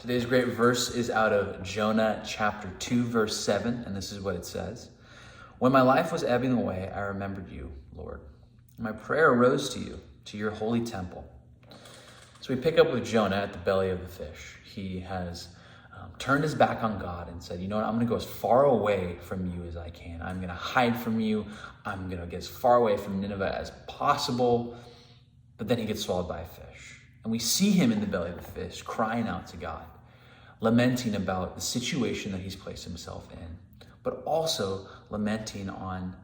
Today's great verse is out of Jonah chapter 2, verse 7, and this is what it says. When my life was ebbing away, I remembered you, Lord. My prayer arose to you, to your holy temple. So we pick up with Jonah at the belly of the fish. He has turned his back on God and said, you know what, I'm going to go as far away from you as I can. I'm going to hide from you. I'm going to get as far away from Nineveh as possible. But then he gets swallowed by a fish. And we see him in the belly of the fish crying out to God, lamenting about the situation that he's placed himself in, but also lamenting on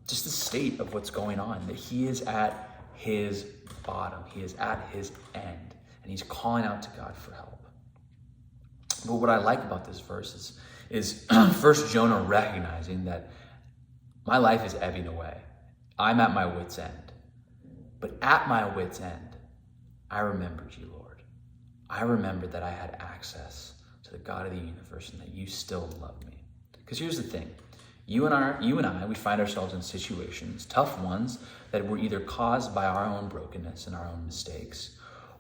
just the state of what's going on, that he is at his bottom, he is at his end, and he's calling out to God for help. But what I like about this verse is first Jonah recognizing that my life is ebbing away. I'm at my wit's end. But at my wit's end, I remembered you, Lord. I remembered that I had access to the God of the universe and that you still love me. Because here's the thing. You and I, we find ourselves in situations, tough ones, that were either caused by our own brokenness and our own mistakes,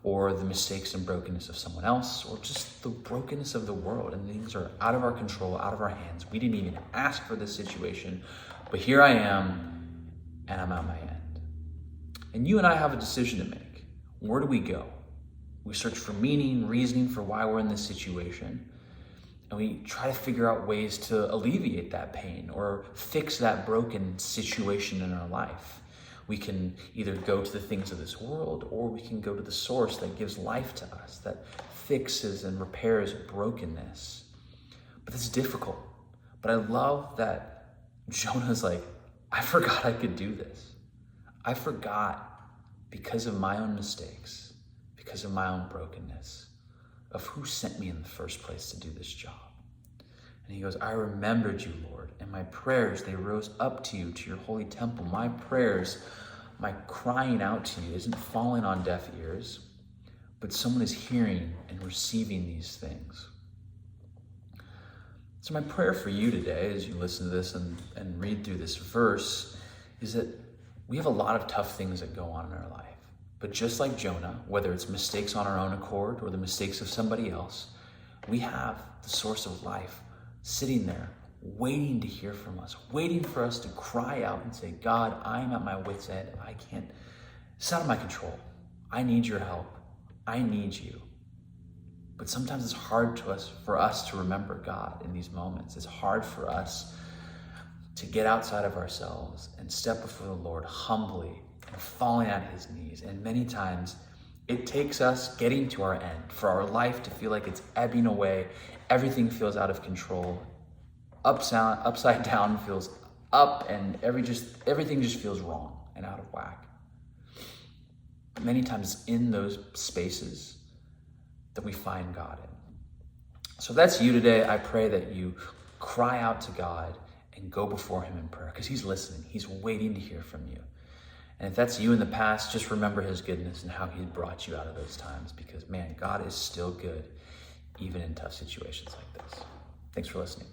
or the mistakes and brokenness of someone else, or just the brokenness of the world, and things are out of our control, out of our hands. We didn't even ask for this situation, but here I am, and I'm at my end. And you and I have a decision to make. Where do we go? We search for meaning, reasoning for why we're in this situation, and we try to figure out ways to alleviate that pain or fix that broken situation in our life. We can either go to the things of this world, or we can go to the source that gives life to us, that fixes and repairs brokenness. But it's difficult. But I love that Jonah's like, I forgot I could do this. I forgot because of my own mistakes, because of my own brokenness, of who sent me in the first place to do this job. And he goes, I remembered you, Lord, and my prayers, they rose up to you, to your holy temple. My prayers, my crying out to you isn't falling on deaf ears, but someone is hearing and receiving these things. So my prayer for you today, as you listen to this and read through this verse, is that we have a lot of tough things that go on in our life. But just like Jonah, whether it's mistakes on our own accord or the mistakes of somebody else, we have the source of life sitting there, waiting to hear from us, waiting for us to cry out and say, God, I'm at my wit's end. I can't, it's out of my control. I need your help. I need you. But sometimes it's hard for us to remember God in these moments. It's hard for us to get outside of ourselves and step before the Lord humbly and falling at his knees. And many times it takes us getting to our end for our life to feel like it's ebbing away. Everything feels out of control. Upside down feels up, and everything just feels wrong and out of whack. But many times in those spaces that we find God in. So if that's you today, I pray that you cry out to God and go before him in prayer, because he's listening. He's waiting to hear from you. And if that's you in the past, just remember his goodness and how he brought you out of those times, because man, God is still good, even in tough situations like this. Thanks for listening.